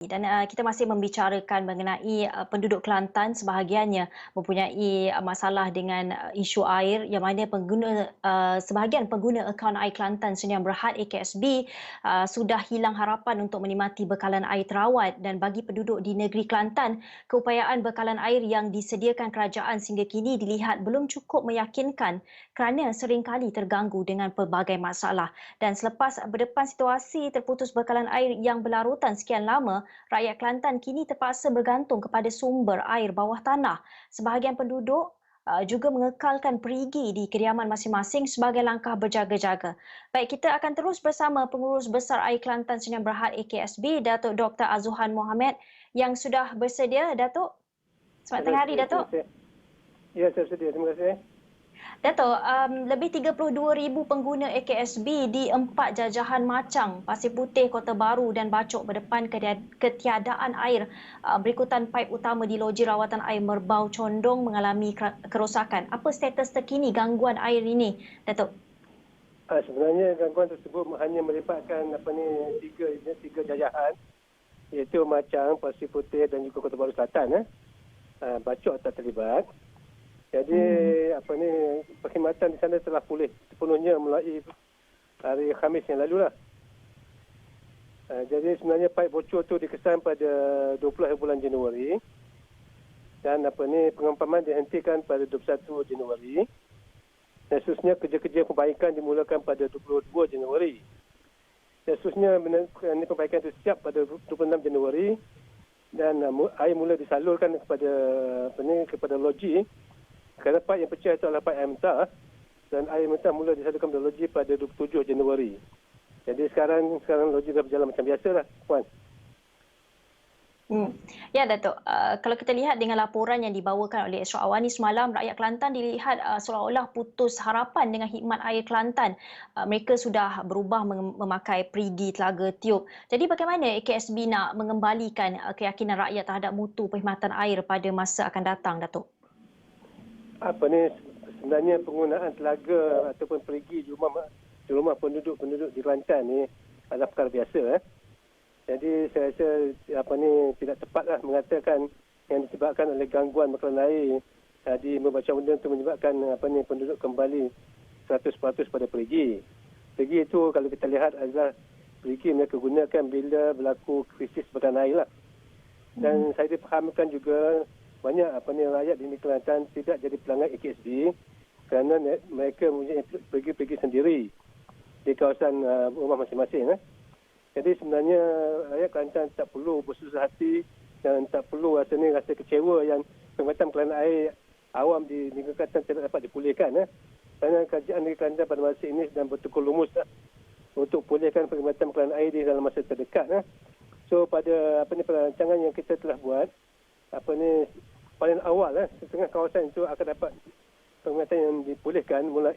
Dan kita masih membicarakan mengenai penduduk Kelantan sebahagiannya mempunyai masalah dengan isu air yang mana sebahagian pengguna akaun air Kelantan Sdn Bhd AKSB sudah hilang harapan untuk menikmati bekalan air terawat, dan bagi penduduk di negeri Kelantan, keupayaan bekalan air yang disediakan kerajaan sehingga kini dilihat belum cukup meyakinkan kerana seringkali terganggu dengan pelbagai masalah. Dan selepas berdepan situasi terputus bekalan air yang berlarutan sekian lama, rakyat Kelantan kini terpaksa bergantung kepada sumber air bawah tanah. Sebahagian penduduk juga mengekalkan perigi di kediaman masing-masing sebagai langkah berjaga-jaga. Baik, kita akan terus bersama Pengurus Besar Air Kelantan Sdn Bhd AKSB, Datuk Dr. Azuhan Mohamad yang sudah bersedia. Datuk, selamat tengah hari, Terima Datuk. kasih. Ya, saya sedia. Terima kasih. Dato', lebih 32,000 pengguna AKSB di 4 jajahan Macang, Pasir Putih, Kota Baru dan Bacok berdepan ketiadaan air berikutan paip utama di loji rawatan air Merbau Condong mengalami kerosakan. Apa status terkini gangguan air ini, Datuk? Sebenarnya gangguan tersebut hanya melibatkan tiga jajahan, iaitu Macang, Pasir Putih dan juga Kota Baru Selatan. Bacok tak terlibat. Jadi perkhidmatan di sana telah pulih sepenuhnya mulai hari Khamis yang lalu lah. Jadi sebenarnya paip bocor tu dikesan pada 20 hari bulan Januari, dan pengempaman dihentikan pada 21 Januari. Dan seterusnya kerja-kerja perbaikan dimulakan pada 22 Januari. Dan seterusnya perbaikan itu siap pada 26 Januari, dan air mula disalurkan kepada loji. Kerana paip yang pecah itu adalah paip air mentah, dan air mentah mula disalurkan pada loji pada 27 Januari. Jadi sekarang loji dah berjalan macam biasalah, Puan. Ya, Datuk. Kalau kita lihat dengan laporan yang dibawakan oleh Esra Awani semalam, rakyat Kelantan dilihat seolah-olah putus harapan dengan khidmat air Kelantan. Mereka sudah berubah memakai perigi, telaga, tiup. Jadi bagaimana AKSB nak mengembalikan keyakinan rakyat terhadap mutu perkhidmatan air pada masa akan datang, Datuk? Sebenarnya penggunaan telaga ataupun perigi di rumah penduduk di Kelantan ni adalah perkara biasa. Jadi saya rasa tidak tepatlah mengatakan yang disebabkan oleh gangguan bekalan air di membaca undang itu menyebabkan penduduk kembali 100% pada perigi. Perigi itu kalau kita lihat adalah perigi mereka gunakan bila berlaku krisis bekalan air lah. Dan saya dipahamkan juga banyak rakyat di Kelantan tidak jadi pelanggan AKSB kerana mereka mempunyai pergi sendiri di kawasan rumah masing-masing. Jadi sebenarnya rakyat Kelantan tak perlu bersusah hati dan tak perlu rasa kecewa yang perkhidmatan bekalan air awam di negeri Kelantan tidak dapat dipulihkan. Kerana kerajaan negeri Kelantan pada masa ini sedang bertukar lumus untuk pulihkan perkhidmatan bekalan air di dalam masa terdekat. So pada perancangan yang kita telah buat, paling awal setengah kawasan itu akan dapat perkhidmatan yang dipulihkan mulai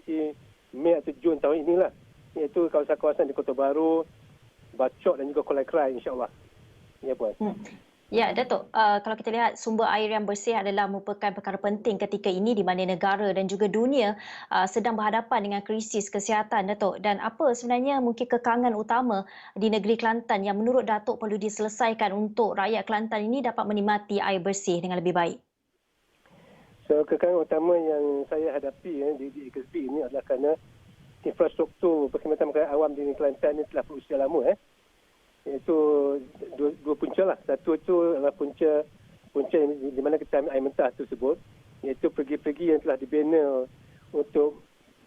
Mei atau Jun tahun inilah, iaitu kawasan-kawasan di Kota Baru, Bacok dan juga Kolai Kerai, insya-Allah. Ya, Puan. Ya, Datuk, kalau kita lihat sumber air yang bersih adalah merupakan perkara penting ketika ini di mana negara dan juga dunia sedang berhadapan dengan krisis kesihatan, Datuk. Dan apa sebenarnya mungkin kekangan utama di negeri Kelantan yang menurut Datuk perlu diselesaikan untuk rakyat Kelantan ini dapat menikmati air bersih dengan lebih baik? So, kekangan utama yang saya hadapi di AKSB ini adalah kerana infrastruktur perkhidmatan bekalan awam di Kelantan ini telah berusia lama. Iaitu dua punca lah. Satu itu adalah punca di mana kita ambil air mentah tersebut, iaitu pergi-pergi yang telah dibina untuk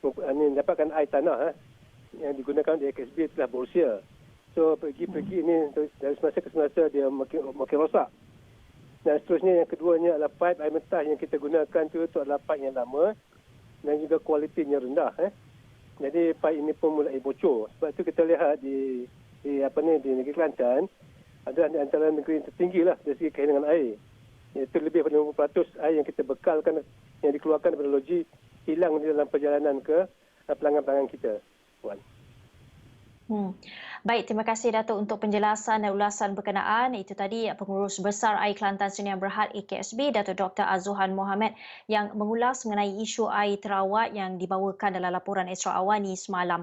mendapatkan air tanah yang digunakan di AKSB telah berusia. So pergi-pergi ini dari semasa ke semasa dia makin rosak. Dan seterusnya yang keduanya adalah paip air mentah yang kita gunakan itu adalah paip yang lama dan juga kualitinya rendah. Jadi paip ini pun mulai bocor. Sebab itu kita lihat di negeri Kelantan adalah di antara negeri tertinggi lah dari segi kehilangan air. Iaitu lebih daripada 50% air yang kita bekalkan, yang dikeluarkan daripada loji, hilang di dalam perjalanan ke pelanggan-pelanggan kita, Puan. Baik, terima kasih Datuk untuk penjelasan dan ulasan berkenaan. Itu tadi Pengurus Besar Air Kelantan Sdn Bhd AKSB, Datuk Dr. Azuhan Mohamad yang mengulas mengenai isu air terawat yang dibawakan dalam laporan Esra Awani semalam.